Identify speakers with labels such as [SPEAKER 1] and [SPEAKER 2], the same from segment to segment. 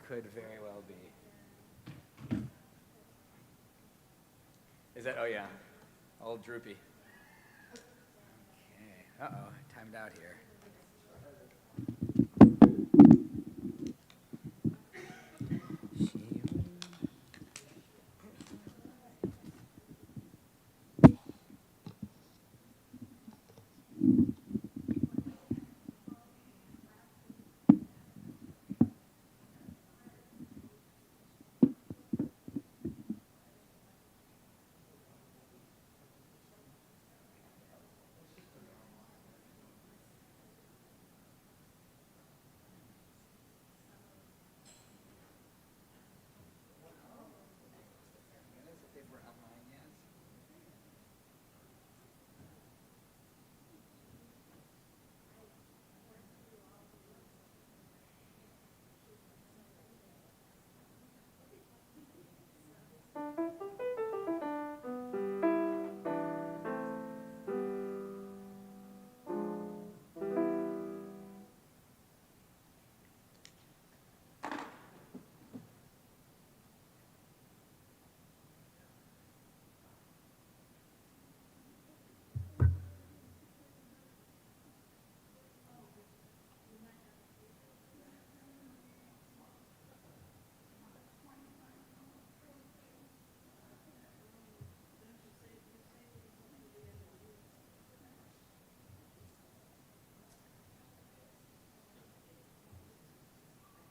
[SPEAKER 1] could very well be. Is that, oh yeah, old Droopy. Okay, uh-oh, timed out here.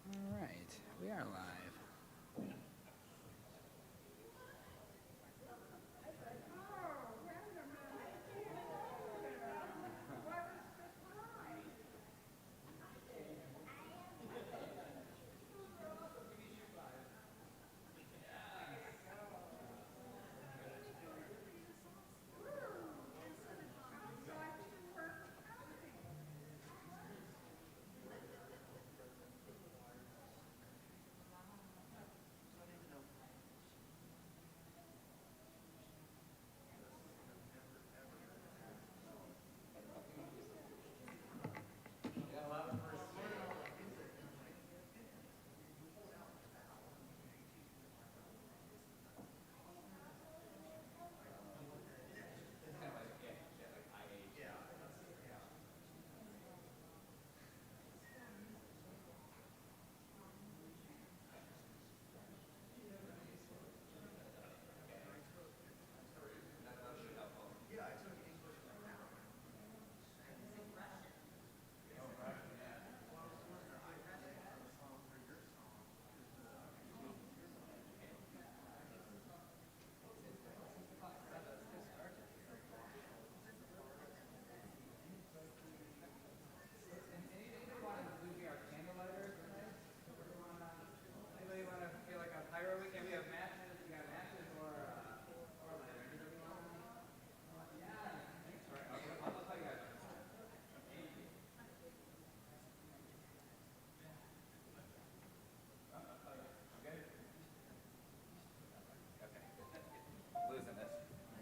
[SPEAKER 1] All right, we are live.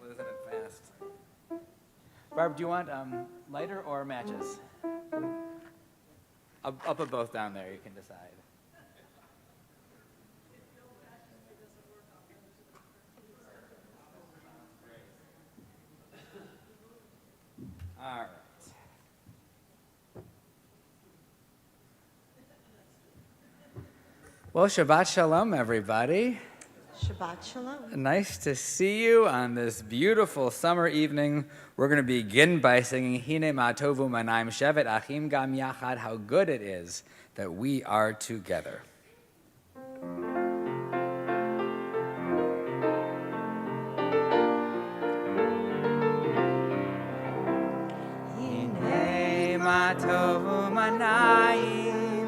[SPEAKER 1] Losing it fast. Barb, do you want lighter or matches? I'll put both down there. You can decide. All right. Well, Shabbat Shalom, everybody.
[SPEAKER 2] Shabbat Shalom.
[SPEAKER 1] Nice to see you on this beautiful summer evening. We're going to begin by singing Hine Ma Tovu Manayim Shevet Achim Gam Yachad, how good it is that we are together. Hine Ma Tovu Manayim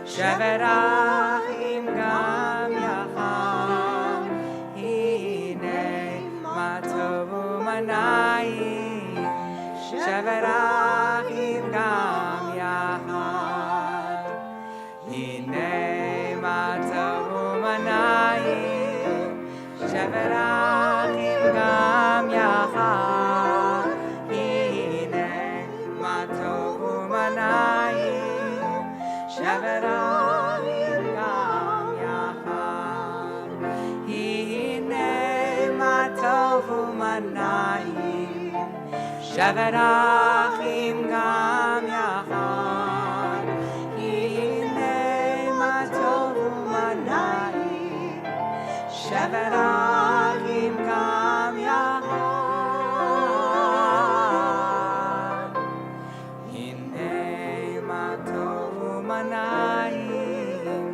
[SPEAKER 1] Shevet Achim Gam Yachad, Hine Ma Tovu Manayim Shevet Achim Gam Yachad, Hine Ma Tovu Manayim Shevet Achim Gam Yachad, Hine Ma Tovu Manayim Shevet Achim Gam Shevet Achim Gam Yachad, Hinei Ma Tov U'ma Na'im, Shevet Achim Gam Yachad, Hinei Ma Tov U'ma Na'im,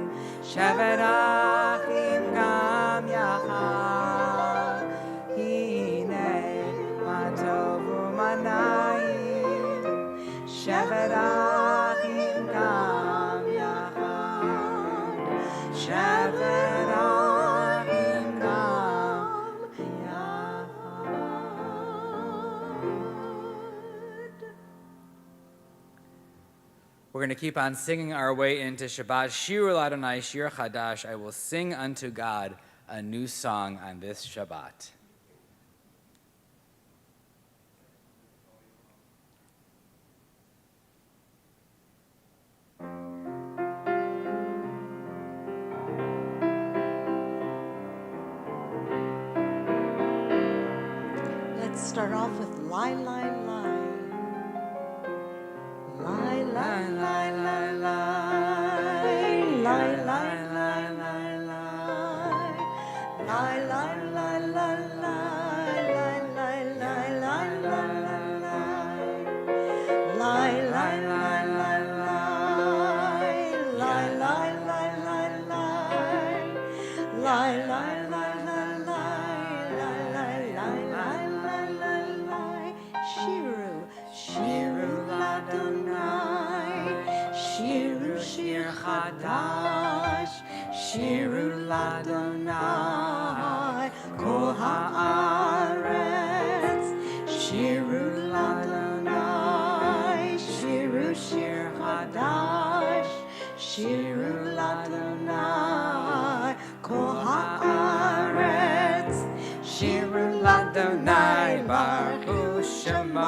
[SPEAKER 1] Shevet Achim Gam Yachad, Hinei Ma Tov U'ma Na'im, Shevet Achim Gam Yachad, Shevet Achim Gam Yachad. We're going to keep on singing our way into Shabbat. Shiru Adonai Shir Chadash. I will sing unto God a new song on this Shabbat.
[SPEAKER 2] Let's start off with lie, lie, lie. Lie, lie, lie, lie, lie. Lie, lie, lie, lie, lie. Lie, lie, lie, lie, lie. Lie, lie, lie, lie, lie, lie. Lie, lie, lie, lie, lie. Lie, lie, lie, lie, lie. Lie, lie, lie, lie, lie. Lie, lie, lie, lie, lie, lie. Shiru, Shiru Ladonai, Shiru Shir Chadash, Shiru Ladonai, Kol Haaretz, Shiru Ladonai, Shiru Shir Chadash, Shiru Ladonai, Kol Haaretz, Shiru Ladonai, Baruch Shemo,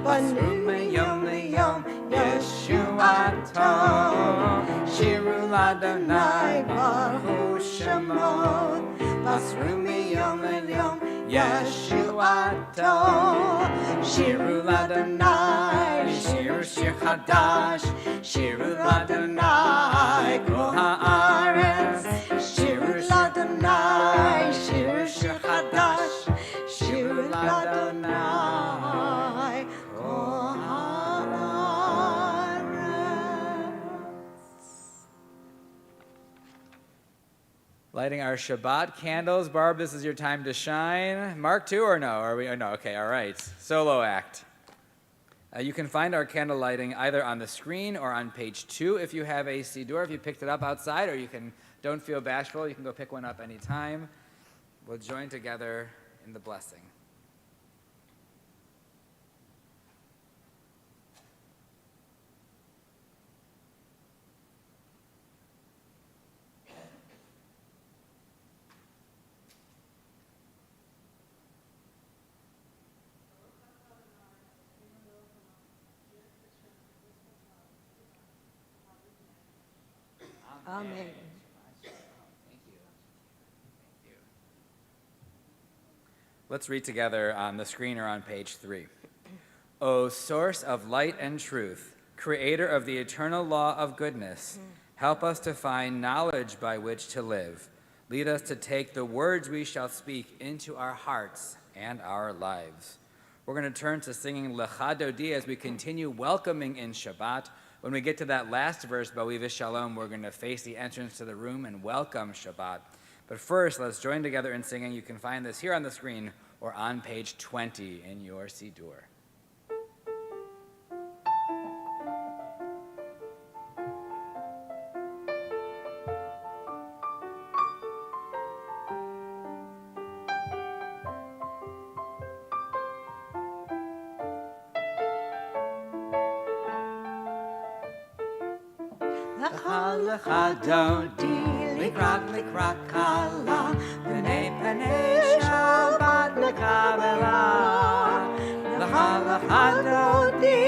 [SPEAKER 2] Banu Yom Yom Yeshuato, Shiru Ladonai, Baruch Shemo, Basru Yom Yom Yeshuato, Shiru Ladonai, Shiru Shir Chadash, Shiru Ladonai, Kol Haaretz, Shiru Ladonai, Shiru Shir Chadash, Shiru Ladonai, Kol Haaretz. Lighting our Shabbat candles. Barb, this is your time to shine. Mark 2 or no? Are we? Oh, no. Okay, all right. Solo act. You can find our candle lighting either on the screen or on page 2 if you have a siddur, if you picked it up outside, or you can, don't feel bashful, you can go pick one up anytime. We'll join together in the blessing. Amen.
[SPEAKER 1] Thank you. Let's read together on the screen or on page 3. O source of light and truth, creator of the eternal law of goodness, help us to find knowledge by which to live. Lead us to take the words we shall speak into our hearts and our lives. We're going to turn to singing Lecha Dodi as we continue welcoming in Shabbat. When we get to that last verse, Erev Shalom, we're going to face the entrance to the room and welcome Shabbat. But first, let's join together in singing. You can find this here on the screen or on page 20 in your siddur. Lecha Dodi, likrak kala, B'nei Shabbat nekabela. Lecha Dodi,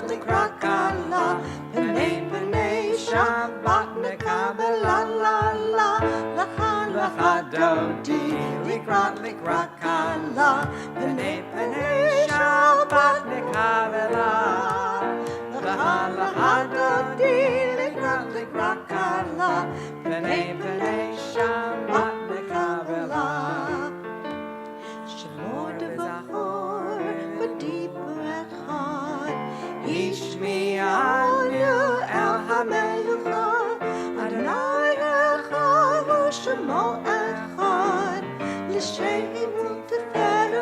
[SPEAKER 1] likrak kala, B'nei Shabbat nekabela. Lecha
[SPEAKER 2] Hadodi, Likrat Likrakala, Pene Pene Shabbat Nekavela. La Hadodi, Likrat Likrakala, Pene Pene Shabbat Nekavela. Shemor Devachor, B'Diber Echad, Ishmi'anu El HaMelech, Adonai Echad, Shemo Echad, L'Shem Teferet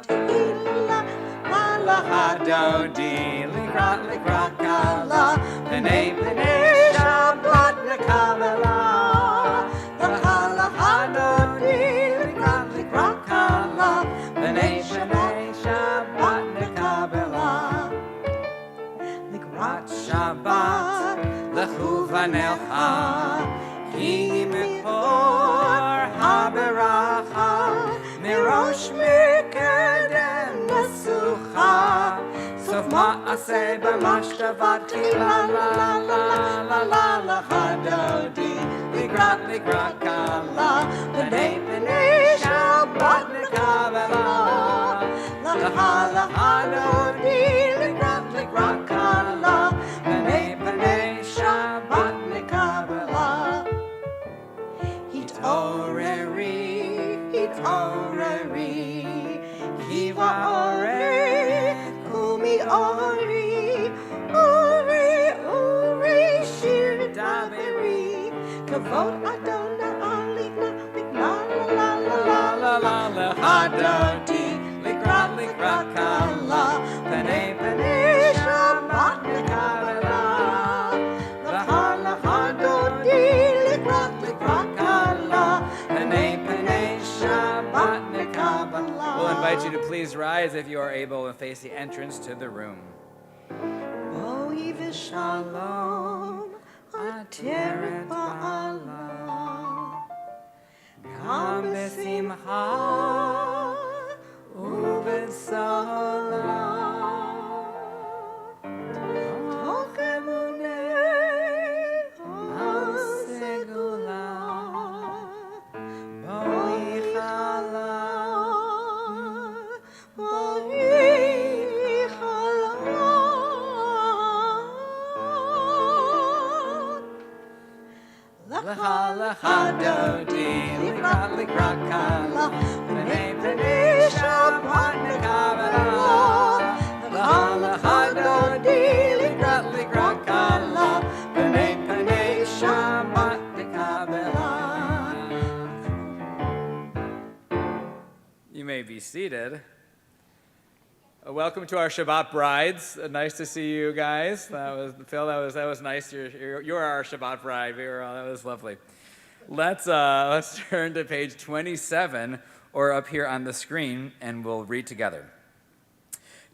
[SPEAKER 2] V'Yitehila, La Hadodi, Likrat Likrakala, Pene Pene Shabbat Nekavela. La Hadodi, Likrat Likrakala, Pene Pene Shabbat Nekavela. Likrat Shabbat, Lechu Vanelcha, Ki Mekor HaBeracha, Mirosh Mikedem Nesucha, Sof Ma'aseh B'Mashtavat La La La La La La Hadodi, Likrat Likrakala, Pene Pene Shabbat Nekavela. La Hadodi, Likrat Likrakala, Pene Pene Shabbat Nekavela. Hitoreri, Hitoreri, Kiva Ore, Kumi Ori, Ori, Ori, Shir Daveri, Kavod Adonai Alikna, Likna La La La La La La Hadodi, Likrat Likrakala, Pene Pene Shabbat Nekavela. La Hadodi, Likrat Likrakala, Pene Pene Shabbat Nekavela.
[SPEAKER 1] We'll invite you to please rise if you are able and face the entrance to the room.
[SPEAKER 2] Boi v'shalom, ateret ba'ala, kam b'simcha u'b'salah. Toch emunei ha'segula, boi chala, boi chala. La Hadodi, Likrat Likrakala, Pene Pene Shabbat Nekavela. La Hadodi, Likrat Likrakala, Pene Pene Shabbat Nekavela.
[SPEAKER 1] You may be seated. Welcome to our Shabbat brides. Nice to see you guys. That was Phil. That was nice. You're our Shabbat bride. That was lovely. Let's turn to page 27, or up here on the screen, and we'll read together.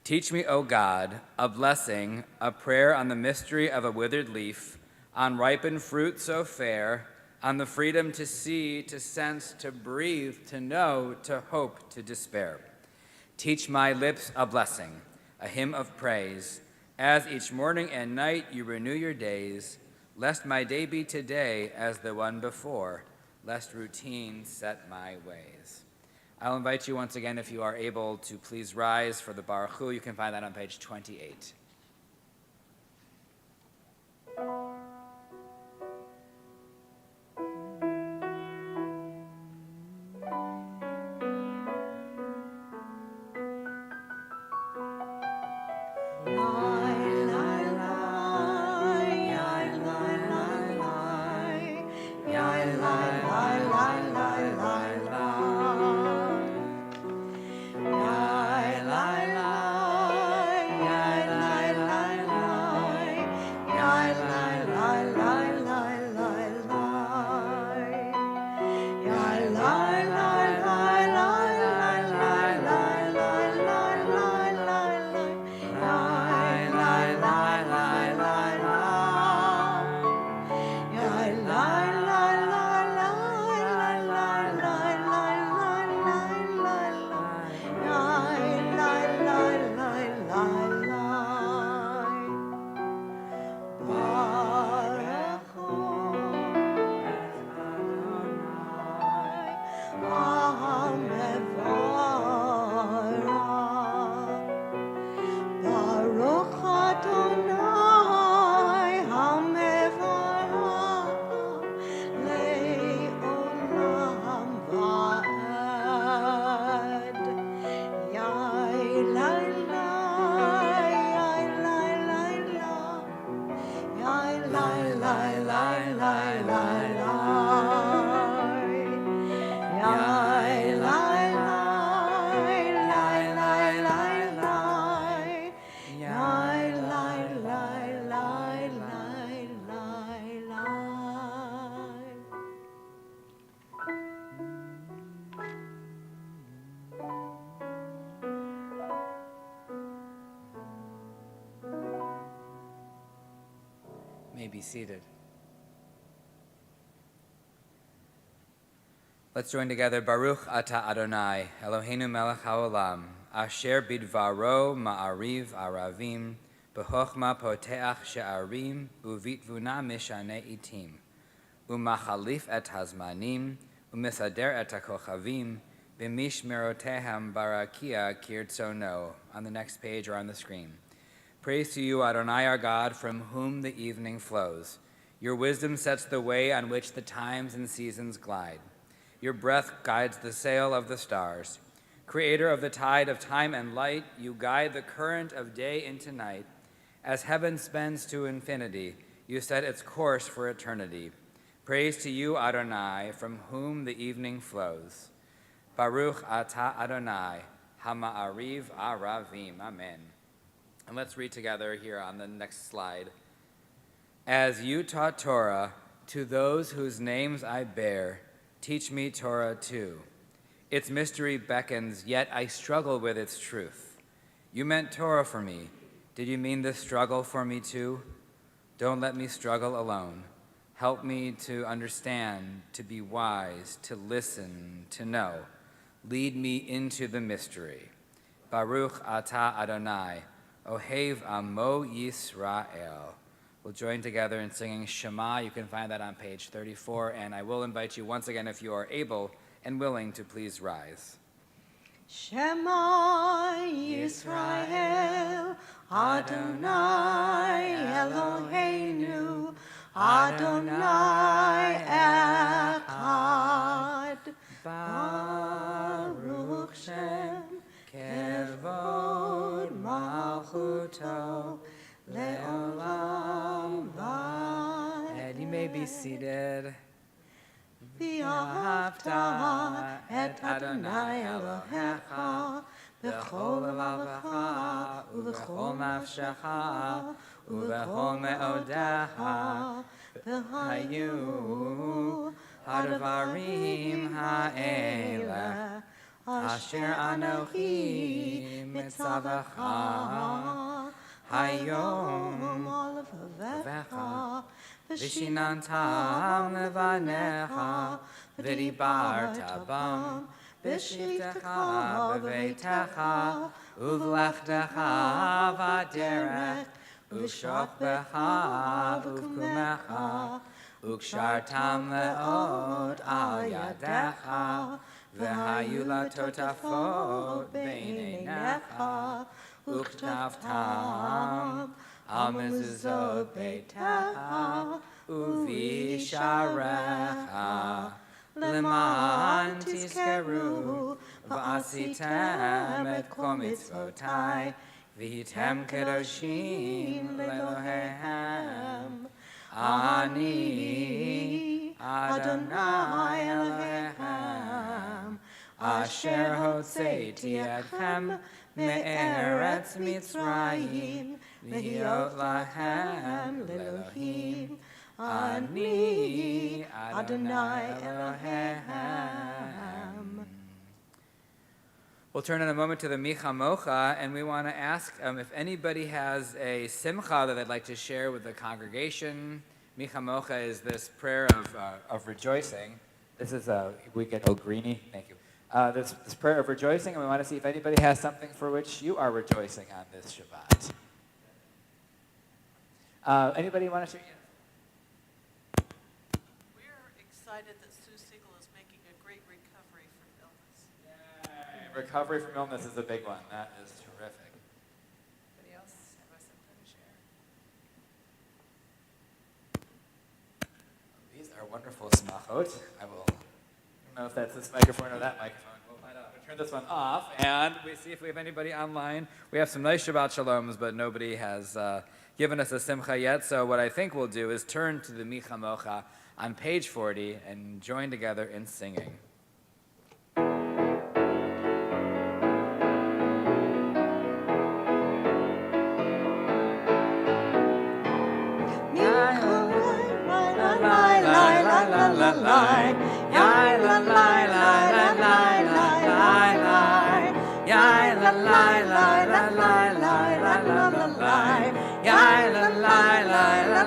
[SPEAKER 1] Teach me, O God, a blessing, a prayer on the mystery of a withered leaf, on ripened fruit so fair, on the freedom to see, to sense, to breathe, to know, to hope, to despair. Teach my lips a blessing, a hymn of praise, as each morning and night you renew your days, lest my day be today as the one before, lest routine set my ways. I'll invite you once again, if you are able, to please rise for the Baruch Hu. You can find that on page 28. may be seated. Let's join together. Baruch Ata Adonai, Eloheinu melech haolam, asher bidvaro ma'ariv aravim, b'chochma poteach she'arim, uvitvuna mishane itim, umachalif et hazmanim, umisader et hakochavim, b'mishmerotehem barakia kirtzono. On the next page or on the screen. Praise to you, Adonai our God, from whom the evening flows. Your wisdom sets the way on which the times and seasons glide. Your breath guides the sail of the stars. Creator of the tide of time and light, you guide the current of day into night. As heaven spends to infinity, you set its course for eternity. Praise to you, Adonai, from whom the evening flows. Baruch Atah Adonai, Hama'ariv Aravim. Amen. And let's read together here on the next slide. As you taught Torah to those whose names I bear, teach me Torah too. Its mystery beckons, yet I struggle with its truth. You meant Torah for me. Did you mean this struggle for me too? Don't let me struggle alone. Help me to understand, to be wise, to listen, to know. Lead me into the mystery. Baruch Atah Adonai, Ohev Amo Yisrael. We'll join together in singing Shema. You can find that on page 34, and I will invite you once again, if you are able and willing, to please rise.
[SPEAKER 2] Shema Yisrael, Adonai Eloheinu, Adonai Echad, Baruch Shem, Kevod Malchuto, Le'olam Va'ed.
[SPEAKER 1] And you may be seated.
[SPEAKER 2] V'ahavta et Adonai Elohecha b'chol levavecha u'v'chol nafshecha u'v'chol me'odecha v'hayu hadvarim ha'eleh asher anochi mitzavecha hayom levavecha Vishinantam levanecha, v'dibarta bam, b'shivtecha b'veitecha, uv'lechtecha v'derech, u'shokbecha v'kumecha, u'kshartam le'od al yadecha, v'hayu latotafot b'neinecha, u'ktavtam al mezuzot beitecha uvisharecha leman tizkeru v'asitem et kol mitzvotai v'hitem kedoshim le'Elohehem ani Adonai Elohehem asher hotzeiti etchem me'eretz Mitzrayim V'hiot lahem l'Elohim ani Adonai Elohehem.
[SPEAKER 1] We'll turn in a moment to the Micha Mocha, and we want to ask if anybody has a simcha that they'd like to share with the congregation. Micha Mocha is this prayer of rejoicing. This is we get Greeny. Thank you. This prayer of rejoicing, and we want to see if anybody has something for which you are rejoicing on this Shabbat. Anybody want to share?
[SPEAKER 3] We're excited that Sue Siegel is making a great recovery from illness.
[SPEAKER 1] Yay. Recovery from illness is a big one. That is terrific. Anybody else have something to share? These are wonderful smachot. I don't know if that's this microphone or that microphone. We'll find out. I'm going to turn this one off, and we see if we have anybody online. We have some nice Shabbat Shaloms, but nobody has given us a simcha yet. So what I think we'll do is turn to the Micha Mocha on page 40 and join together in singing.
[SPEAKER 2] La
[SPEAKER 1] la la la la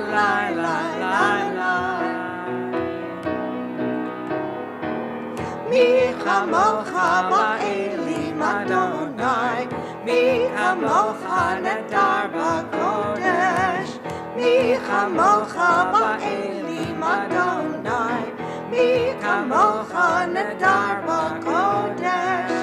[SPEAKER 1] la la la.
[SPEAKER 2] Mi chamocha ba'elim Adonai, mi chamocha nadar b'kodesh, mi chamocha ba'elim Adonai, mi chamocha nadar b'kodesh.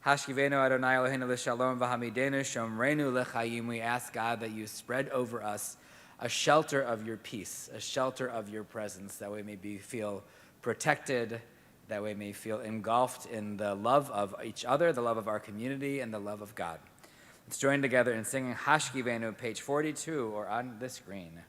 [SPEAKER 1] Hashkivenu Adonai Eloheinu l'shalom v'hamidenu shomreinu l'chayim. We ask God that you spread over us a shelter of your peace, a shelter of your presence, that we may feel protected, that we may feel engulfed in the love of each other, the love of our community, and the love of God. Let's join together in singing Hashkivenu, page 42, or on the screen.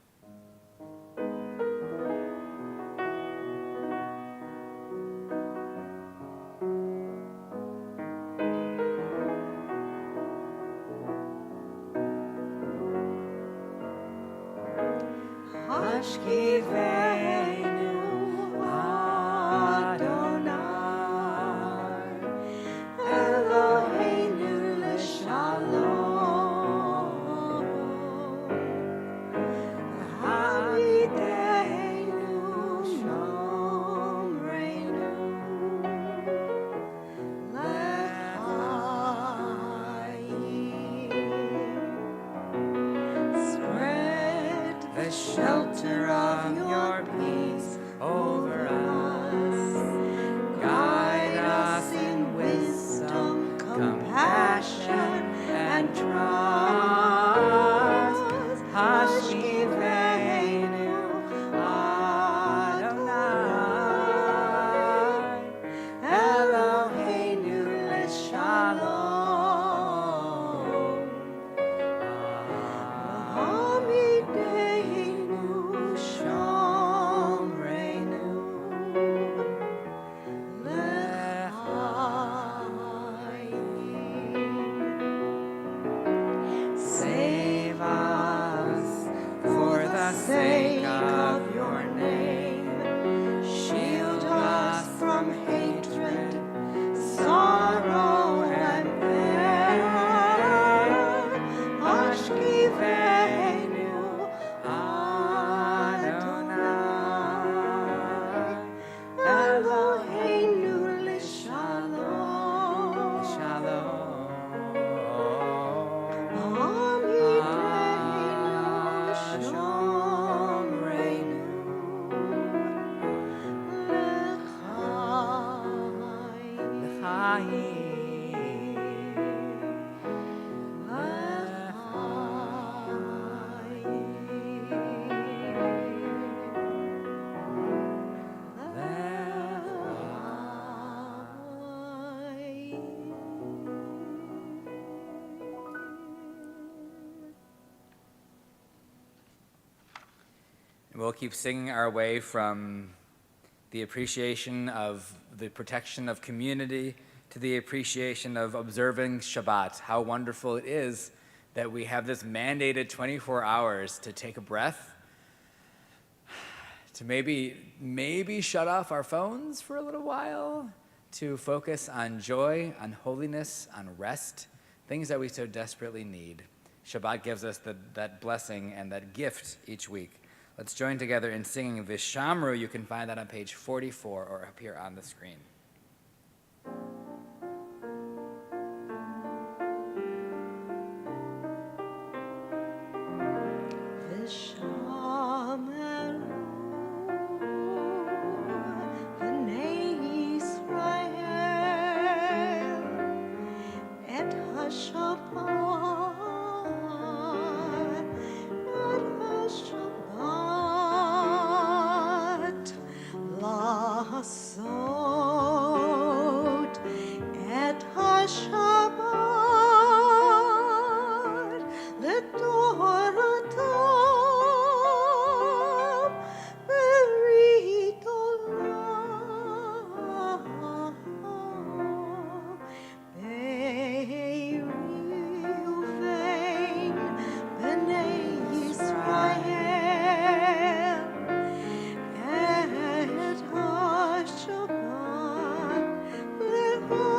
[SPEAKER 2] Hashkivenu Adonai, Eloheinu l'shalom, Hamidenu shomreinu l'chayim. Spread the shelter of your peace over us. Guide us in wisdom, compassion, and trust. Hashkivenu Adonai, Eloheinu l'shalom. Hamidenu shomreinu l'chayim. Save us for the sake of your name. Shield us from hatred, sorrow, and pain. Hashkivenu Adonai, Eloheinu l'shalom. Hamidenu shomreinu
[SPEAKER 1] We'll keep singing our way from the appreciation of the protection of community to the appreciation of observing Shabbat. How wonderful it is that we have this mandated 24 hours to take a breath, to maybe shut off our phones for a little while, to focus on joy, on holiness, on rest, things that we so desperately need. Shabbat gives us that blessing and that gift each week. Let's join together in singing Vishamru. You can find that on page 44 or up here on the screen.
[SPEAKER 2] V'nei Yisrael תורתם ברית עולם. Bei Reuven bnei Yisrael et HaShabbat le'olam.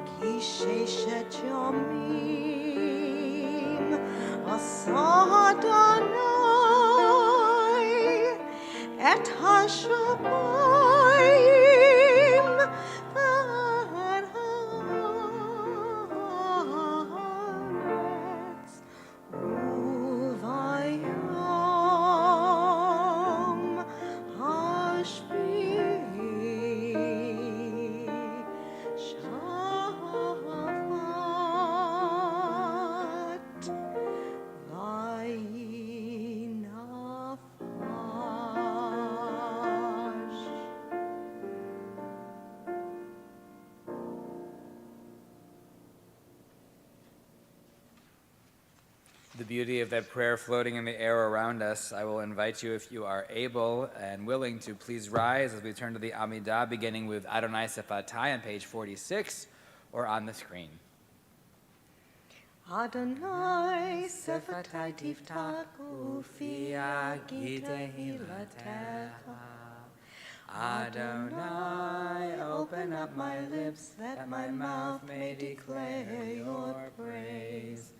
[SPEAKER 2] Ki sheshet yomim asa Adonai et HaShamayim v'et haaretz uvayom hashvi'i Shabbat vayinafash.
[SPEAKER 1] The beauty of that prayer floating in the air around us, I will invite you, if you are able and willing to, please rise as we turn to the Amidah, beginning with Adonai Sefatai on page 46 or on the screen.
[SPEAKER 2] Adonai sefatai tiftach ufi agite hilatecha. Adonai, open up my lips that my mouth may declare your praise.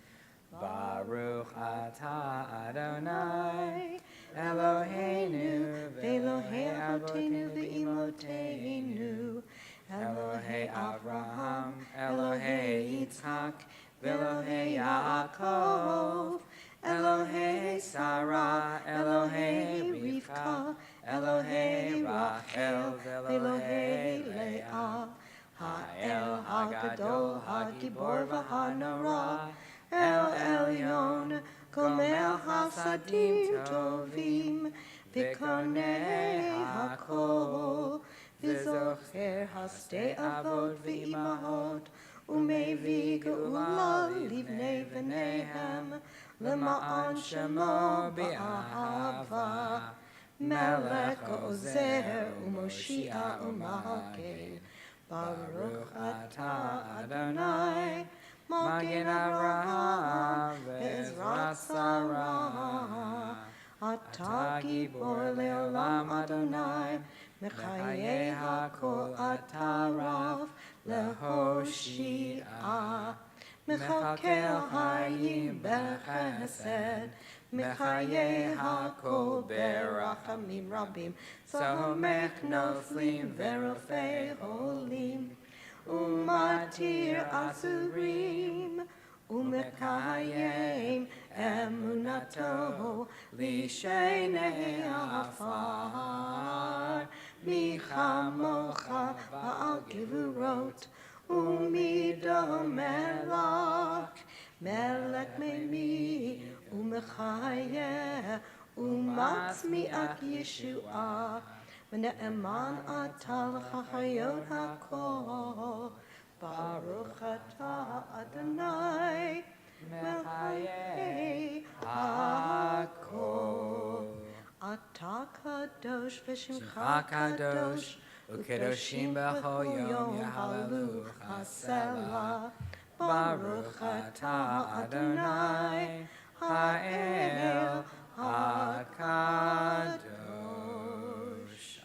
[SPEAKER 1] Baruch atah Adonai Eloheinu
[SPEAKER 2] Ve'Elohei Avotenu ve'Imotenu,
[SPEAKER 1] Elohei Avraham, Elohei Yitzchak, Elohei Yaakov, Elohei Sarah, Elohei Rivka, Elohei Rachel, Elohei Leah, Ha'el Hagadol, Hagibor v'Hanora, El Elyon, Gomel Hasadim Tovim, V'Konei HaKol, V'Zocher Hasdei Avot V'Imahot, Umevi Geula Livnei V'neihem, L'ma'an Shemo B'Ahava, Melech Ozer U'Moshiach U'Maked, Baruch Atah Adonai, Magen Avraham Ve'ezrat Sarah. Atah Gibor Le'olam Adonai, Mechayeh HaKol Atah Rav Le'Hoshi'ah. Mechakel Hayim B'Chesed, Mechayeh HaKol Berachamim Rabim, Somech Noflim Ve'Rofei Holim, Umatir Asurim, Umekayim Emunato, Lishenei Afar, Michamocha Ba'al Gevurot, Umido Melach, Melech Memi, Umechayeh, Umatzmiach Yeshua, V'ne'eman atah l'chachayot hakol, Baruch atah Adonai, Melchayei hakol. Atah kadosh v'shimcha kadosh, Ukedoshim b'chol yom yahalalu chasela. Baruch atah Adonai, Ha'el HaKadosh.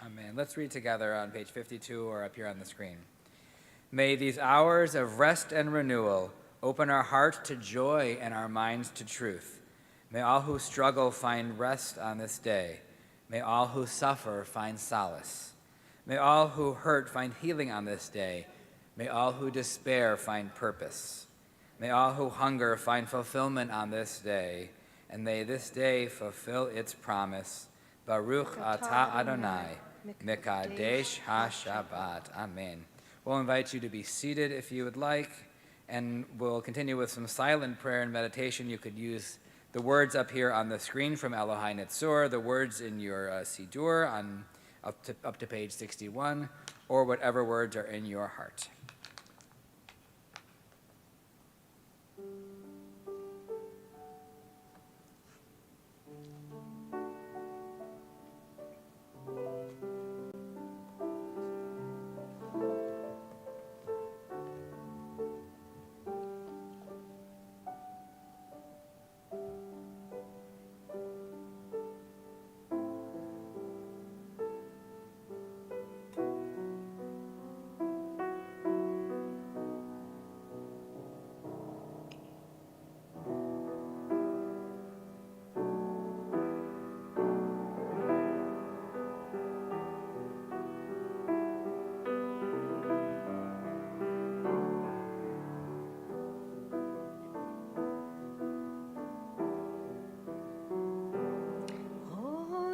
[SPEAKER 1] Amen. Let's read together on page 52 or up here on the screen. May these hours of rest and renewal open our heart to joy and our minds to truth. May all who struggle find rest on this day. May all who suffer find solace. May all who hurt find healing on this day. May all who despair find purpose. May all who hunger find fulfillment on this day. And may this day fulfill its promise. Baruch atah Adonai, Mekadesh HaShabbat. Amen. We'll invite you to be seated if you would like, and we'll continue with some silent prayer and meditation. You could use the words up here on the screen from Elohai Netzor, the words in your Sidur on up to page 61, or whatever words are in your heart.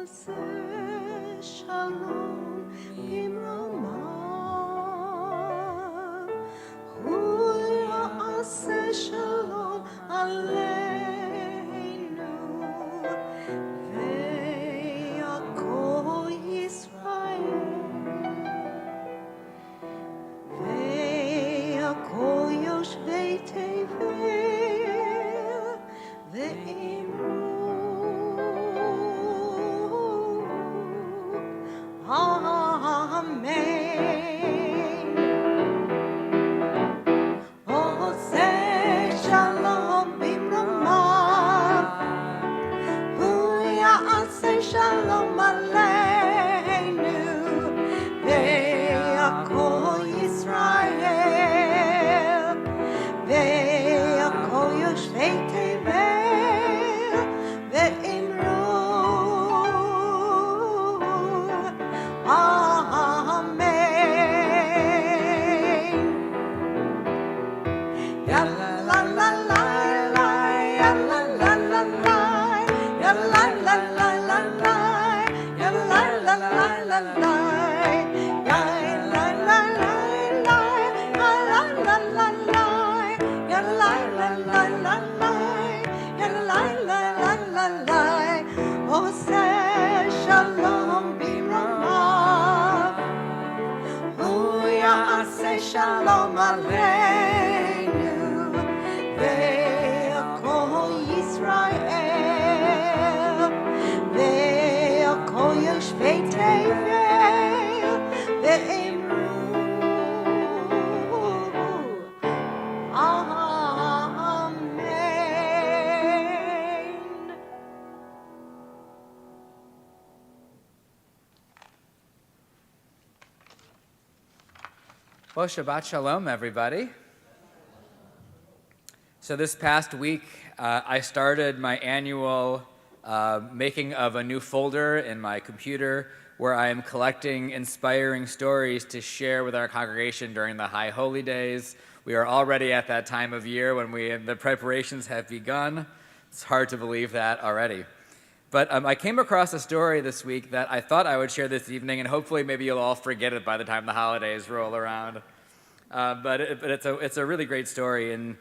[SPEAKER 2] יעשה שלום במרומיו, הוא יעשה שלום עלינו, ויעקב ישראל, ויעקב יושבי תבל, ואמרו Amen. עושה שלום במרומיו, הוא יעשה שלום עלינו, ויעקב ישראל, ויעקב יושבי תבל, ואמרו עושה שלום במרומיו, הוא יעשה שלום עלינו, ויעקב ישראל, ויעקב יושבי תבל, ואמרו אמן.
[SPEAKER 1] Well, Shabbat Shalom, everybody. So this past week, I started my annual making of a new folder in my computer where I am collecting inspiring stories to share with our congregation during the High Holy Days. We are already at that time of year when the preparations have begun. It's hard to believe that already. But I came across a story this week that I thought I would share this evening, and hopefully maybe you'll all forget it by the time the holidays roll around. But it's a really great story. In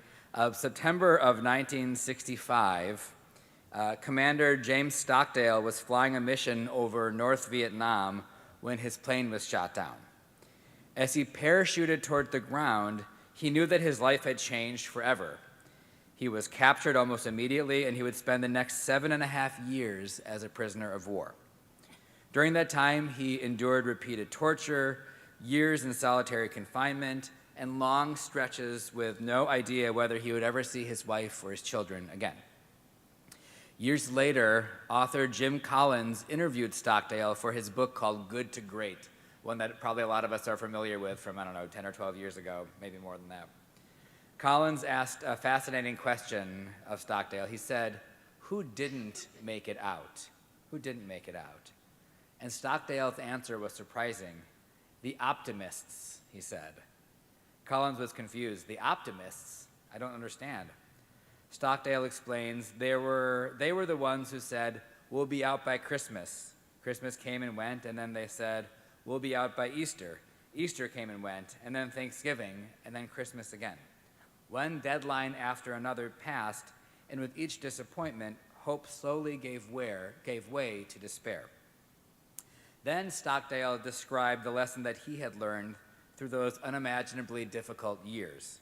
[SPEAKER 1] September of 1965, Commander James Stockdale was flying a mission over North Vietnam when his plane was shot down. As he parachuted toward the ground, he knew that his life had changed forever. He was captured almost immediately, and he would spend the next 7.5 years as a prisoner of war. During that time, he endured repeated torture, years in solitary confinement, and long stretches with no idea whether he would ever see his wife or his children again. Years later, author Jim Collins interviewed Stockdale for his book called Good to Great, one that probably a lot of us are familiar with from, 10 or 12 years ago, maybe more than that. Collins asked a fascinating question of Stockdale. He said, "Who didn't make it out? Who didn't make it out?" And Stockdale's answer was surprising. "The optimists," he said. Collins was confused. "The optimists? I don't understand." Stockdale explains, they were the ones who said, "We'll be out by Christmas." Christmas came and went, and then they said, "We'll be out by Easter." Easter came and went, and then Thanksgiving, and then Christmas again. One deadline after another passed, and with each disappointment, hope slowly gave way to despair. Then Stockdale described the lesson that he had learned through those unimaginably difficult years.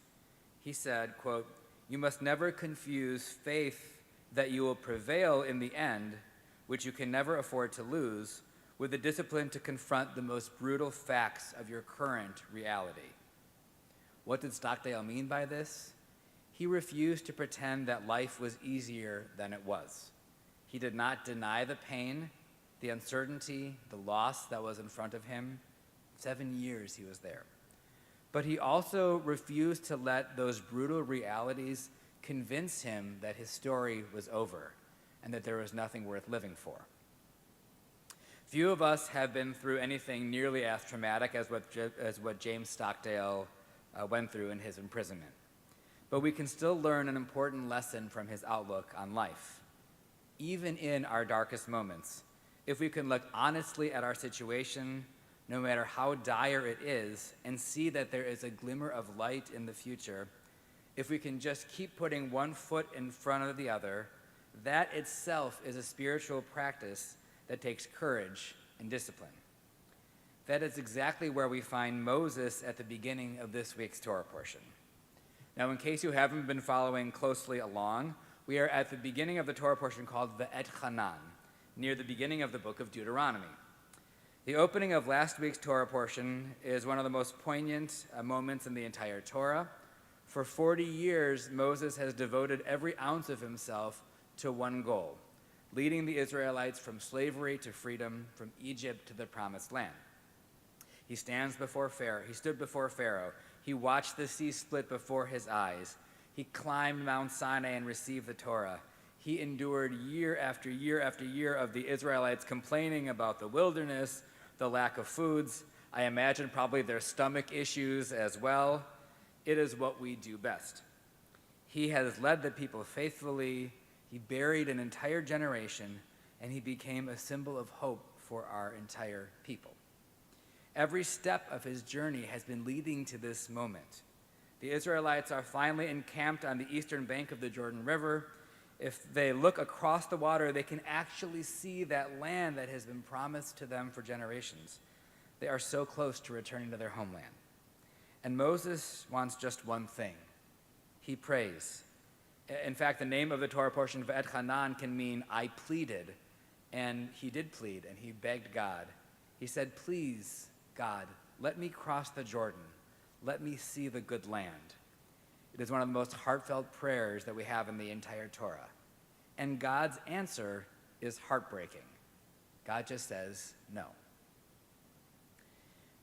[SPEAKER 1] He said, quote, "You must never confuse faith that you will prevail in the end, which you can never afford to lose, with the discipline to confront the most brutal facts of your current reality." What did Stockdale mean by this? He refused to pretend that life was easier than it was. He did not deny the pain, the uncertainty, the loss that was in front of him. 7 years he was there. But he also refused to let those brutal realities convince him that his story was over and that there was nothing worth living for. Few of us have been through anything nearly as traumatic as what James Stockdale went through in his imprisonment. But we can still learn an important lesson from his outlook on life. Even in our darkest moments, if we can look honestly at our situation, no matter how dire it is, and see that there is a glimmer of light in the future, if we can just keep putting one foot in front of the other, that itself is a spiritual practice that takes courage and discipline. That is exactly where we find Moses at the beginning of this week's Torah portion. Now, in case you haven't been following closely along, we are at the beginning of the Torah portion called the Et Hanan, near the beginning of the book of Deuteronomy. The opening of last week's Torah portion is one of the most poignant moments in the entire Torah. For 40 years, Moses has devoted every ounce of himself to one goal, leading the Israelites from slavery to freedom, from Egypt to the Promised Land. He stood before Pharaoh. He watched the sea split before his eyes. He climbed Mount Sinai and received the Torah. He endured year after year after year of the Israelites complaining about the wilderness, the lack of foods. I imagine probably their stomach issues as well. It is what we do best. He has led the people faithfully. He buried an entire generation, and he became a symbol of hope for our entire people. Every step of his journey has been leading to this moment. The Israelites are finally encamped on the eastern bank of the Jordan River. If they look across the water, they can actually see that land that has been promised to them for generations. They are so close to returning to their homeland. And Moses wants just one thing. He prays. In fact, the name of the Torah portion, V'et Hanan, can mean I pleaded. And he did plead, and he begged God. He said, please, God, let me cross the Jordan. Let me see the good land. It is one of the most heartfelt prayers that we have in the entire Torah. And God's answer is heartbreaking. God just says no.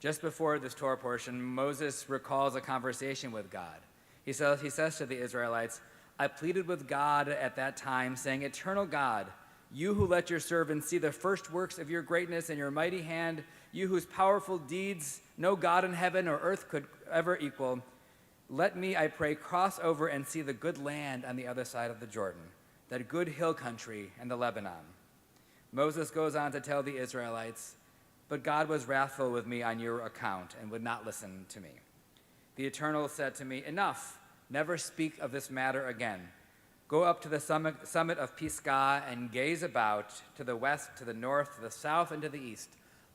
[SPEAKER 1] Just before this Torah portion, Moses recalls a conversation with God. He says to the Israelites, I pleaded with God at that time, saying, Eternal God, you who let your servants see the first works of your greatness and your mighty hand, you whose powerful deeds no God in heaven or earth could ever equal, let me, I pray, cross over and see the good land on the other side of the Jordan, that good hill country and the Lebanon. Moses goes on to tell the Israelites, but God was wrathful with me on your account and would not listen to me. The Eternal said to me, enough, never speak of this matter again. Go up to the summit of Pisgah and gaze about to the west, to the north, to the south, and to the east.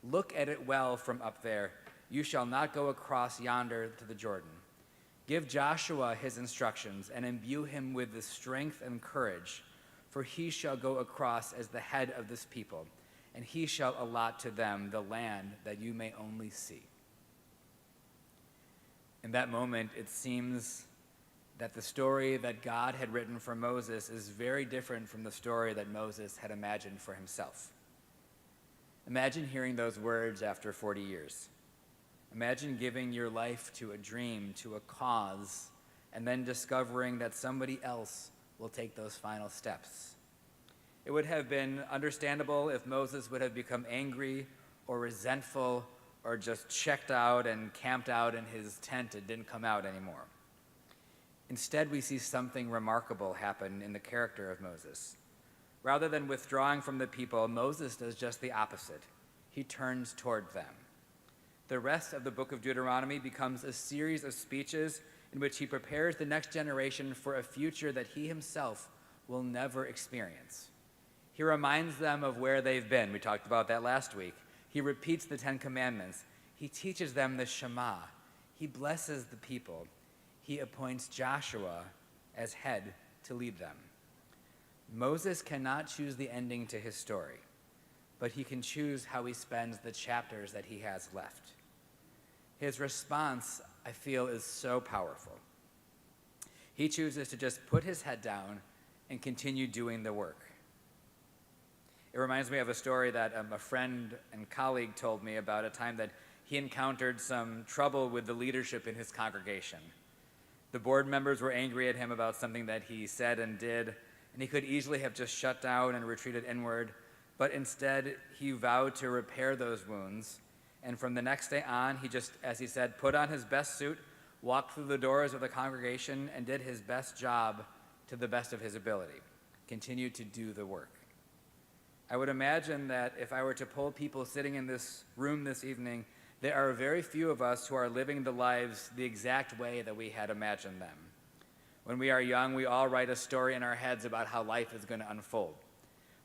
[SPEAKER 1] Look at it well from up there. You shall not go across yonder to the Jordan. Give Joshua his instructions and imbue him with the strength and courage, for he shall go across as the head of this people, and he shall allot to them the land that you may only see. In that moment, it seems that the story that God had written for Moses is very different from the story that Moses had imagined for himself. Imagine hearing those words after 40 years. Imagine giving your life to a dream, to a cause, and then discovering that somebody else will take those final steps. It would have been understandable if Moses would have become angry or resentful or just checked out and camped out in his tent and didn't come out anymore. Instead, we see something remarkable happen in the character of Moses. Rather than withdrawing from the people, Moses does just the opposite. He turns toward them. The rest of the book of Deuteronomy becomes a series of speeches in which he prepares the next generation for a future that he himself will never experience. He reminds them of where they've been. We talked about that last week. He repeats the 10 Commandments. He teaches them the Shema. He blesses the people. He appoints Joshua as head to lead them. Moses cannot choose the ending to his story, but he can choose how he spends the chapters that he has left. His response, I feel, is so powerful. He chooses to just put his head down and continue doing the work. It reminds me of a story that a friend and colleague told me about a time that he encountered some trouble with the leadership in his congregation. The board members were angry at him about something that he said and did, and he could easily have just shut down and retreated inward, but instead he vowed to repair those wounds, and from the next day on, he just, as he said, put on his best suit, walked through the doors of the congregation, and did his best job to the best of his ability, continued to do the work. I would imagine that if I were to poll people sitting in this room this evening, there are very few of us who are living the lives the exact way that we had imagined them. When we are young, we all write a story in our heads about how life is going to unfold.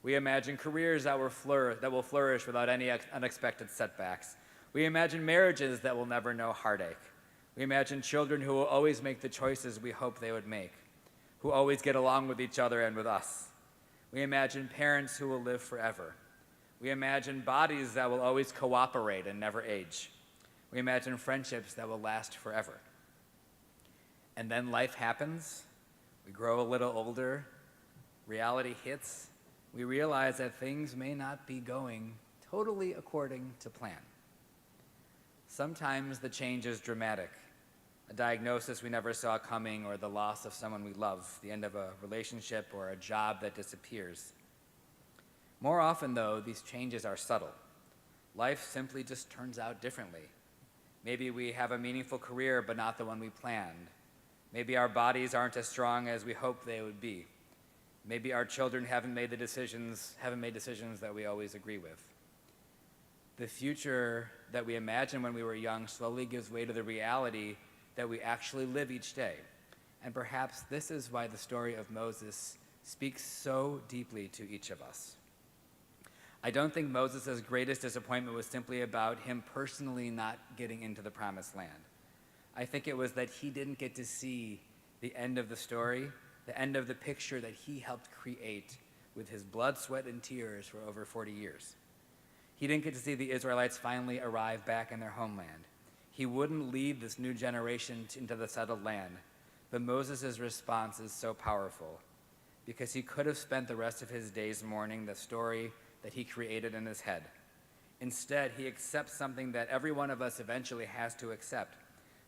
[SPEAKER 1] We imagine careers that will flourish without any unexpected setbacks. We imagine marriages that will never know heartache. We imagine children who will always make the choices we hope they would make, who always get along with each other and with us. We imagine parents who will live forever. We imagine bodies that will always cooperate and never age. We imagine friendships that will last forever. And then life happens. We grow a little older. Reality hits. We realize that things may not be going totally according to plan. Sometimes the change is dramatic. A diagnosis we never saw coming, or the loss of someone we love, the end of a relationship or a job that disappears. More often, though, these changes are subtle. Life simply just turns out differently. Maybe we have a meaningful career, but not the one we planned. Maybe our bodies aren't as strong as we hoped they would be. Maybe our children haven't made decisions that we always agree with. The future that we imagined when we were young slowly gives way to the reality that we actually live each day. And perhaps this is why the story of Moses speaks so deeply to each of us. I don't think Moses' greatest disappointment was simply about him personally not getting into the promised land. I think it was that he didn't get to see the end of the story, the end of the picture that he helped create with his blood, sweat, and tears for over 40 years. He didn't get to see the Israelites finally arrive back in their homeland. He wouldn't lead this new generation into the settled land, but Moses' response is so powerful because he could have spent the rest of his days mourning the story that he created in his head. Instead, he accepts something that every one of us eventually has to accept,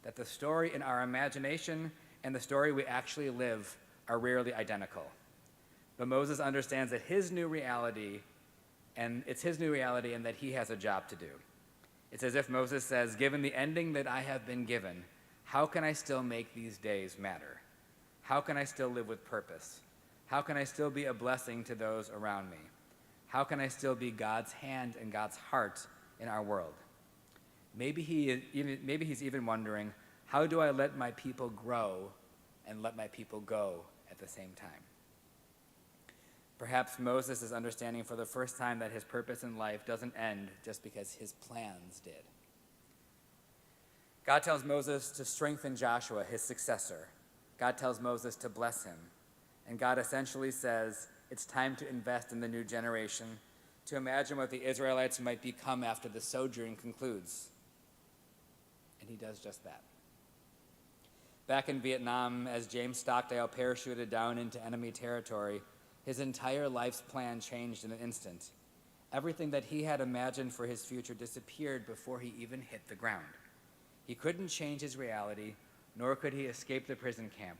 [SPEAKER 1] that the story in our imagination and the story we actually live are rarely identical. But Moses understands that it's his new reality and that he has a job to do. It's as if Moses says, given the ending that I have been given, how can I still make these days matter? How can I still live with purpose? How can I still be a blessing to those around me? How can I still be God's hand and God's heart in our world? Maybe he's even wondering, how do I let my people grow and let my people go at the same time? Perhaps Moses is understanding for the first time that his purpose in life doesn't end just because his plans did. God tells Moses to strengthen Joshua, his successor. God tells Moses to bless him. And God essentially says it's time to invest in the new generation, to imagine what the Israelites might become after the sojourn concludes. And he does just that. Back in Vietnam, as James Stockdale parachuted down into enemy territory, his entire life's plan changed in an instant. Everything that he had imagined for his future disappeared before he even hit the ground. He couldn't change his reality, nor could he escape the prison camp.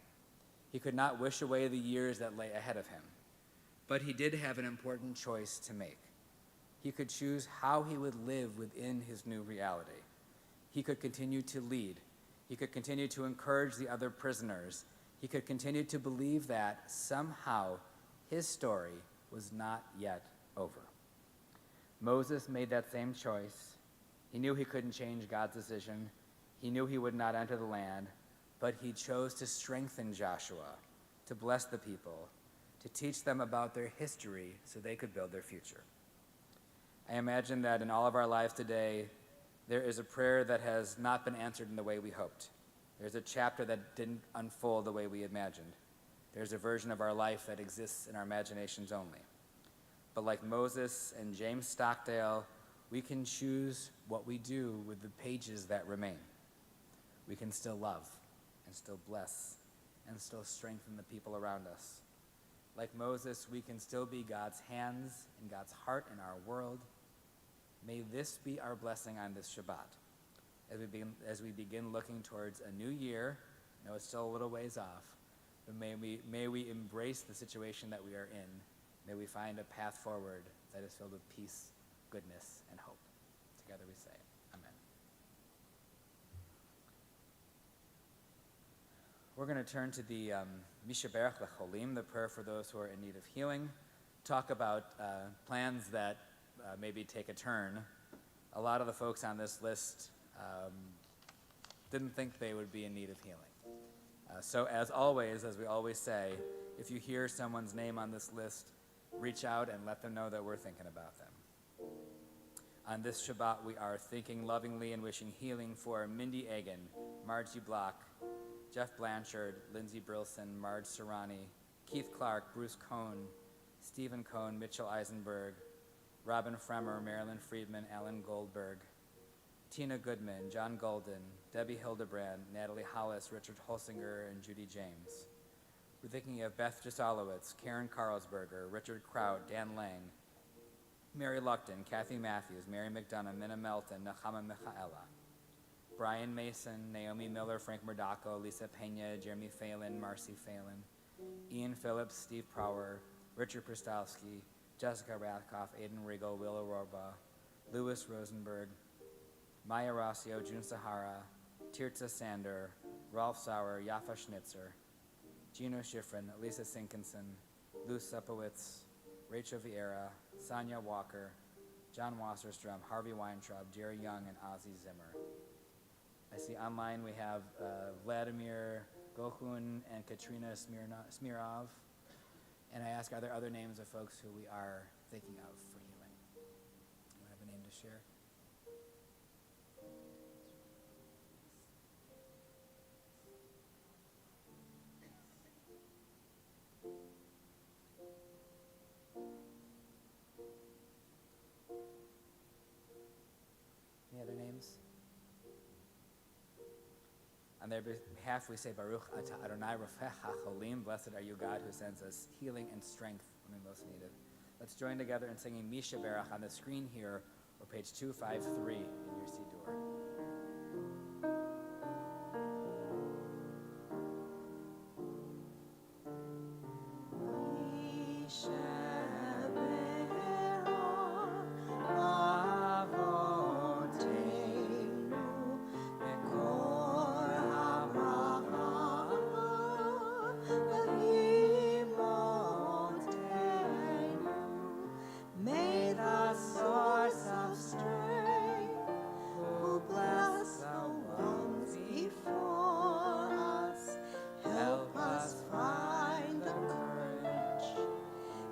[SPEAKER 1] He could not wish away the years that lay ahead of him. But he did have an important choice to make. He could choose how he would live within his new reality. He could continue to lead. He could continue to encourage the other prisoners. He could continue to believe that somehow his story was not yet over. Moses made that same choice. He knew he couldn't change God's decision. He knew he would not enter the land, but he chose to strengthen Joshua, to bless the people, to teach them about their history so they could build their future. I imagine that in all of our lives today, there is a prayer that has not been answered in the way we hoped. There's a chapter that didn't unfold the way we imagined. There's a version of our life that exists in our imaginations only. But like Moses and James Stockdale, we can choose what we do with the pages that remain. We can still love and still bless and still strengthen the people around us. Like Moses, we can still be God's hands and God's heart in our world. May this be our blessing on this Shabbat. As we begin looking towards a new year, I know it's still a little ways off, but may we embrace the situation that we are in. May we find a path forward that is filled with peace, goodness, and hope. Together we say, Amen. We're going to turn to the Mishaberach Lecholim, the prayer for those who are in need of healing. talk about plans that maybe take a turn, a lot of the folks on this list didn't think they would be in need of healing. So as always, as we always say, if you hear someone's name on this list, reach out and let them know that we're thinking about them. On this Shabbat, we are thinking lovingly and wishing healing for Mindy Egan, Margie Block, Jeff Blanchard, Lindsay Brilson, Marge Serrani, Keith Clark, Bruce Cohn, Stephen Cohn, Mitchell Eisenberg, Robin Fremmer, Marilyn Friedman, Alan Goldberg, Tina Goodman, John Golden, Debbie Hildebrand, Natalie Hollis, Richard Holsinger, and Judy James. We're thinking of Beth Jasalowitz, Karen Carlsberger, Richard Kraut, Dan Lang, Mary Luckton, Kathy Matthews, Mary McDonough, Minna Melton, Nechama Michaela, Brian Mason, Naomi Miller, Frank Murdaco, Lisa Pena, Jeremy Phelan, Marcy Phelan, Ian Phillips, Steve Prower, Richard Pristowski, Jessica Rathkoff, Aidan Regal, Will Aurora, Louis Rosenberg, Maya Rossio, June Sahara, Tirza Sander, Rolf Sauer, Yafa Schnitzer, Gino Schifrin, Lisa Sinkinson, Lou Sepowitz, Rachel Vieira, Sonia Walker, John Wasserstrom, Harvey Weintraub, Jerry Young, and Ozzy Zimmer. I see online we have Vladimir Gohun and Katrina Smirov. And I ask, are there other names of folks who we are thinking of for healing? You have a name to share? Any other names? On their behalf, we say, Baruch Atah Adonai Rofech HaCholim, blessed are you, God, who sends us healing and strength when we most need it. Let's join together in singing Misha Berach on the screen here, or page 253 in your Siddur.
[SPEAKER 2] May the source of strength, who bless the ones before us, help us find the courage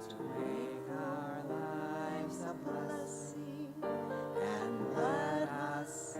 [SPEAKER 2] to make our lives a blessing, and let us say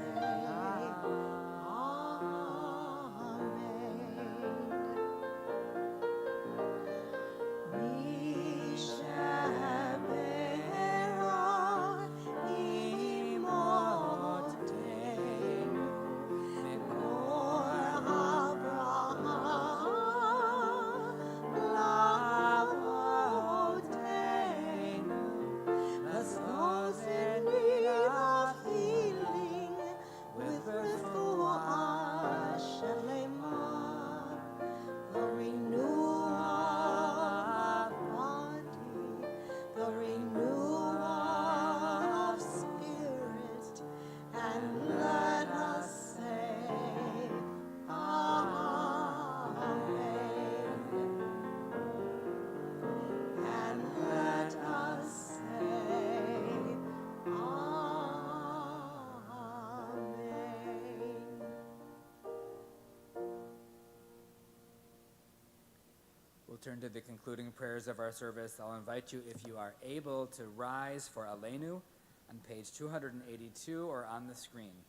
[SPEAKER 1] Turn to the concluding prayers of our service. I'll invite you, if you are able, to rise for Aleinu on page 282 or on the screen.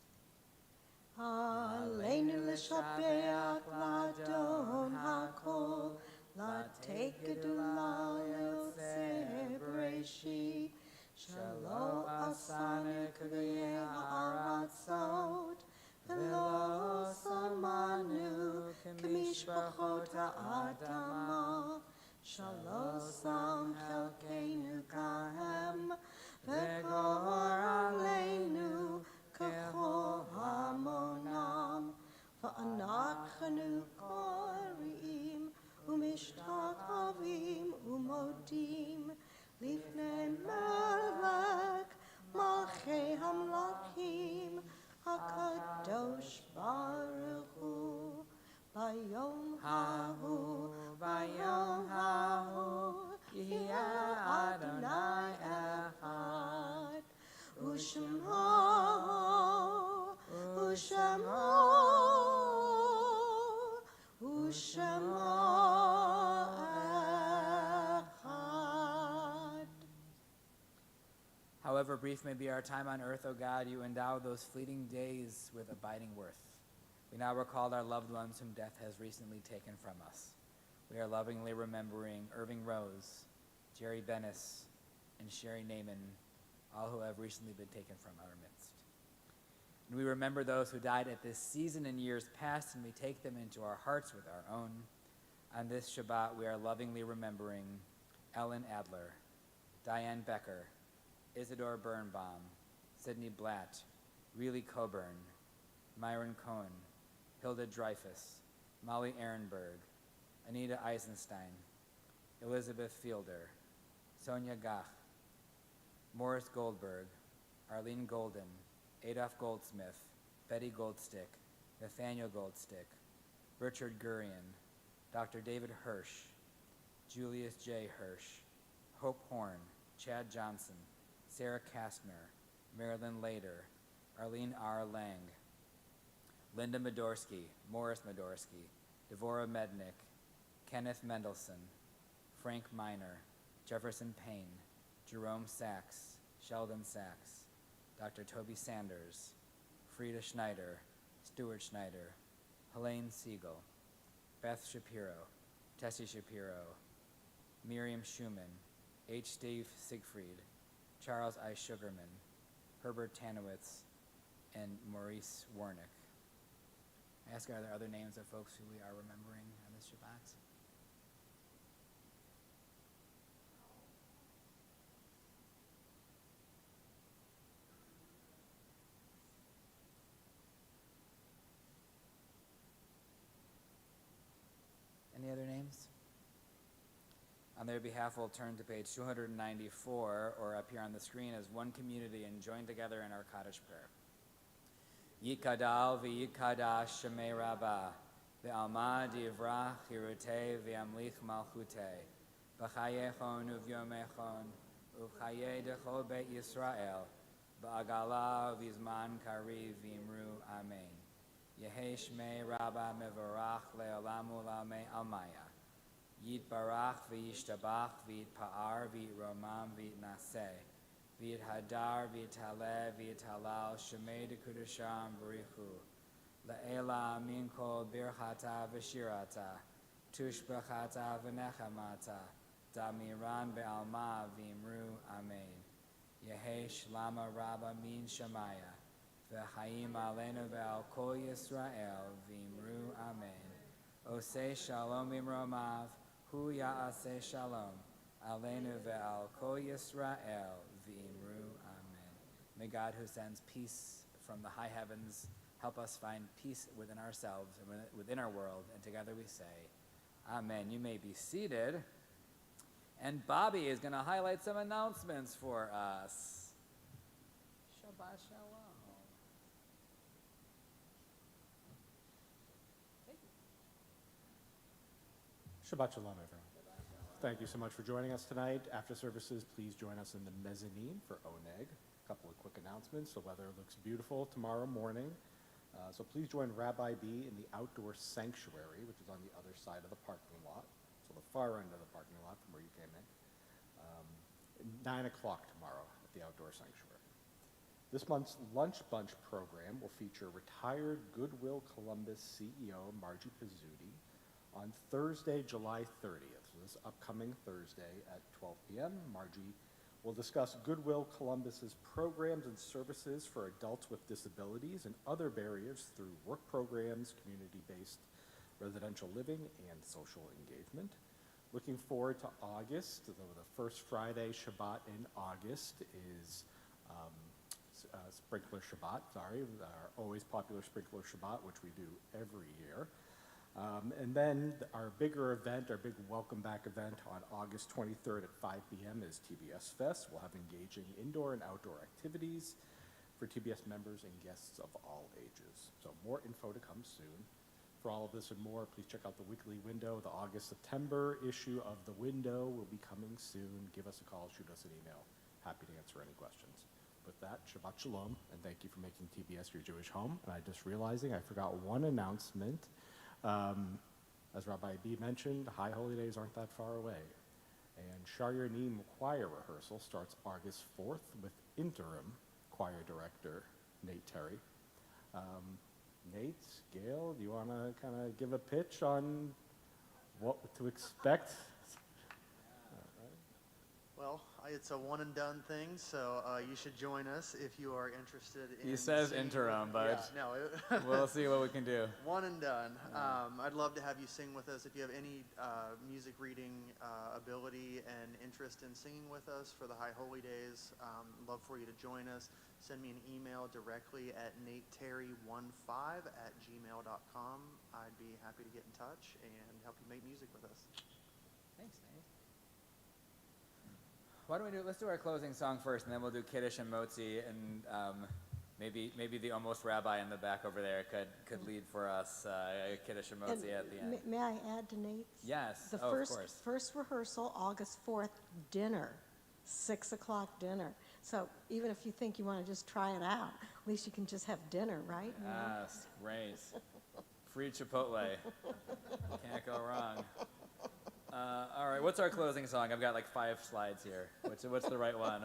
[SPEAKER 2] Aleinu l'shabeach l'adon hakol, l'tei gedula l'yoseh b'reshit, shelo asane k'gayei ha'aratzot, v'lo samanu k'mishpachot ha'adama, shelo sam chelkeinu kahem, v'gor aleinu k'chol hamonam, v'anachnu korim u'mishtachavim u'modim lifnei melech malchei hamlachim HaKadosh Baruch Hu Bayom Hahu
[SPEAKER 1] However brief may be our time on earth, O God, you endow those fleeting days with abiding worth. We now recall our loved ones whom death has recently taken from us. We are lovingly remembering Irving Rose, Jerry Bennis, and Sherry Naiman, all who have recently been taken from our midst. And we remember those who died at this season in years past, and we take them into our hearts with our own. On this Shabbat, we are lovingly remembering Ellen Adler, Diane Becker, Isidore Birnbaum, Sidney Blatt, Reilly Coburn, Myron Cohen, Hilda Dreyfus, Molly Ehrenberg, Anita Eisenstein, Elizabeth Fielder, Sonia Gach, Morris Goldberg, Arlene Golden, Adolph Goldsmith, Betty Goldstick, Nathaniel Goldstick, Richard Gurian, Dr. David Hirsch, Julius J. Hirsch, Hope Horn, Chad Johnson, Sarah Kastner, Marilyn Lader, Arlene R. Lang, Linda Medorsky, Morris Medorsky, Devorah Mednick, Kenneth Mendelson, Frank Miner, Jefferson Payne, Jerome Sachs, Sheldon Sachs, Dr. Toby Sanders, Frida Schneider, Stuart Schneider, Helene Siegel, Beth Shapiro, Tessie Shapiro, Miriam Schumann, H. Steve Siegfried, Charles I. Sugarman, Herbert Tanowitz, and Maurice Warnick. I ask, are there other names of folks who we are remembering on this Shabbat? Any other names? On their behalf, we'll turn to page 294, or up here on the screen, as one community and join together in our Kaddish prayer. Yikadal v'yikadash shemei Rabbah, v'alma divrach hirutei v'amlich malchutei, b'chayechon uvyomechon, u'chayei dechol beit Yisrael, b'agala v'zman kariv v'imru amen. Yehi shmei Rabbah mevorach le'olam u'lamei almaya. Yitbarach v'yishtabach v'yitpa'ar v'yitromam v'yitnaseh. V'yithadar v'yitaleh v'yitalal shemei dekudasham b'richu. Le'ela min kol birchata v'shirata. Tushbachata v'nechamata. Damiran be'alma v'imru amen. Yehi shlama rabba min shamaya. V'chaim aleinu ve'al kol Yisrael v'imru amen. Oseh shalom imromav. Hu ya'aseh shalom, aleinu ve'al kol Yisrael v'imru amen. May God, who sends peace from the high heavens, help us find peace within ourselves and within our world, and together we say, amen. You may be seated, and Bobby is going to highlight some announcements for us. Shabbat shalom.
[SPEAKER 4] Shabbat Shalom, everyone. Thank you so much for joining us tonight. After services, please join us in the mezzanine for Oneg. A couple of quick announcements. The weather looks beautiful tomorrow morning. So please join Rabbi B in the outdoor sanctuary, which is on the other side of the parking lot. So the far end of the parking lot from where you came in. 9 o'clock tomorrow at the outdoor sanctuary. This month's Lunch Bunch program will feature retired Goodwill Columbus CEO Margie Pizzuti on Thursday, July 30th, so this upcoming Thursday at 12 p.m., Margie will discuss Goodwill Columbus's programs and services for adults with disabilities and other barriers through work programs, community-based residential living, and social engagement. Looking forward to August. The first Friday Shabbat in August is Sprinkler Shabbat, our always popular Sprinkler Shabbat, which we do every year. And then our bigger event, our big welcome back event on August 23rd at 5 p.m. is TBS Fest. We'll have engaging indoor and outdoor activities for TBS members and guests of all ages. So more info to come soon. For all of this and more, please check out the weekly window. The August-September issue of the window will be coming soon. Give us a call, shoot us an email. Happy to answer any questions. With that, Shabbat Shalom, and thank you for making TBS your Jewish home. And I just realizing I forgot one announcement. As Rabbi B mentioned, high holy days aren't that far away. And Sharianim Choir Rehearsal starts August 4th with interim choir director Nate Terry. Nate, Gail, do you want to kind of give a pitch on what to expect?
[SPEAKER 5] Well, it's a one and done thing, so you should join us if you are interested in.
[SPEAKER 1] He says
[SPEAKER 5] singing
[SPEAKER 1] interim,
[SPEAKER 5] with,
[SPEAKER 1] but
[SPEAKER 5] yeah, no,
[SPEAKER 1] we'll see what we can do.
[SPEAKER 5] one and done. I'd love to have you sing with us. If you have any music reading ability and interest in singing with us for the High Holy Days, love for you to join us. Send me an email directly at nateterry15@gmail.com. I'd be happy to get in touch and help you make music with us.
[SPEAKER 1] Thanks, Nate. Why don't we do? Let's do our closing song first, and then we'll do Kiddush and Motzi, and maybe the almost rabbi in the back over there could lead for us Kiddush and Motzi at the end.
[SPEAKER 2] May I add to Nate's?
[SPEAKER 1] Yes.
[SPEAKER 2] The
[SPEAKER 1] of course.
[SPEAKER 2] first rehearsal, August 4th, dinner, 6 o'clock dinner. So even if you think you want to just try it out, at least you can just have dinner, right? You know?
[SPEAKER 1] Yes, great. Free Chipotle. Can't go wrong. All right, what's our closing song? I've got like 5 slides here. What's the right one?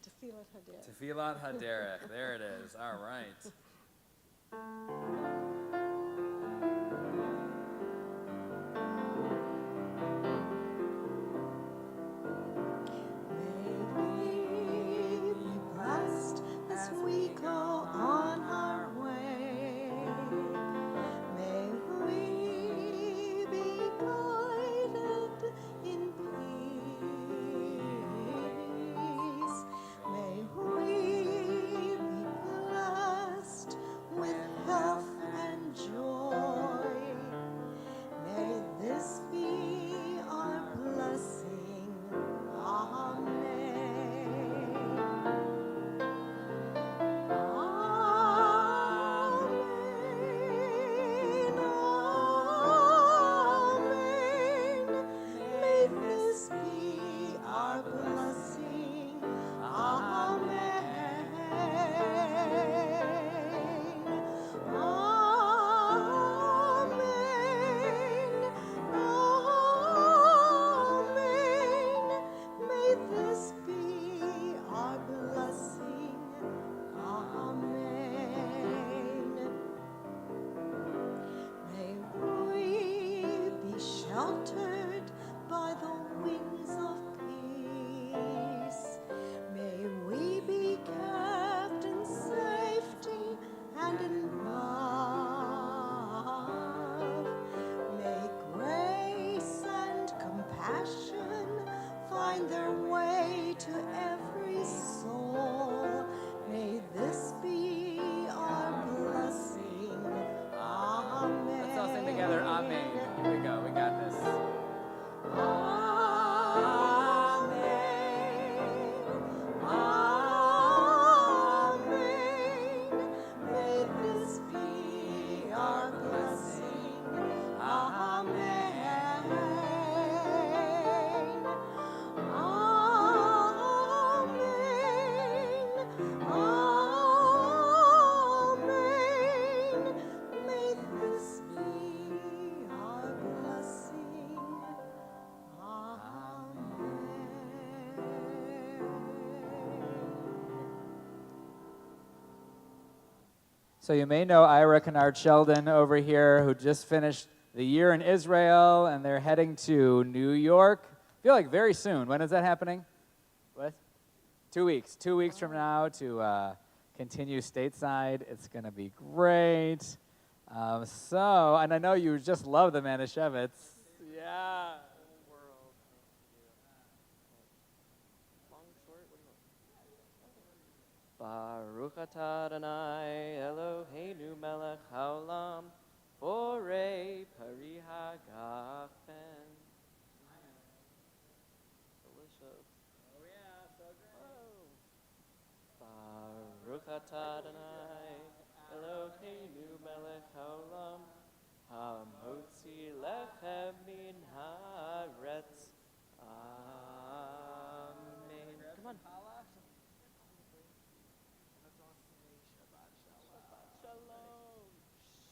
[SPEAKER 2] Tefillat Hader.
[SPEAKER 1] Tefillat Haderech. There it is. All right.
[SPEAKER 2] May we be blessed as we go on our way. May we be guided in peace. May we be blessed with health and joy. May this be our blessing. Amen. Amen. Amen. May this be our blessing. Amen. Amen. Amen. May this be our blessing. Amen. May we be sheltered by the wings of peace. May we be kept in safety and in love. May grace and compassion find their way to every soul. May this be our blessing. Amen.
[SPEAKER 1] Let's all sing together. Amen. Here we go. We got this.
[SPEAKER 2] Amen. Amen. May this be our blessing. Amen. Amen. Amen. May this be our blessing.
[SPEAKER 1] So you may know Ira Kennard Sheldon over here, who just finished the year in Israel, and they're heading to New York. I feel like very soon. When is that happening? What? 2 weeks. 2 weeks from now to continue stateside. It's going to be great. And I know you just love the Manischewitz. Yeah.
[SPEAKER 6] Baruch atah Adonai Eloheinu melech haolam borei pari hagafen. Delicious.
[SPEAKER 1] Oh yeah, so great.
[SPEAKER 6] Baruch atah Adonai Eloheinu melech haolam hamotzi lechem min haaretz. Amen. Come on.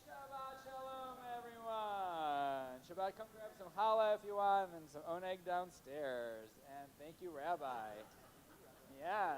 [SPEAKER 1] Shabbat Shalom, everyone. Shabbat come grab some challah if you want, and some oneg downstairs. And thank you, Rabbi. Yeah.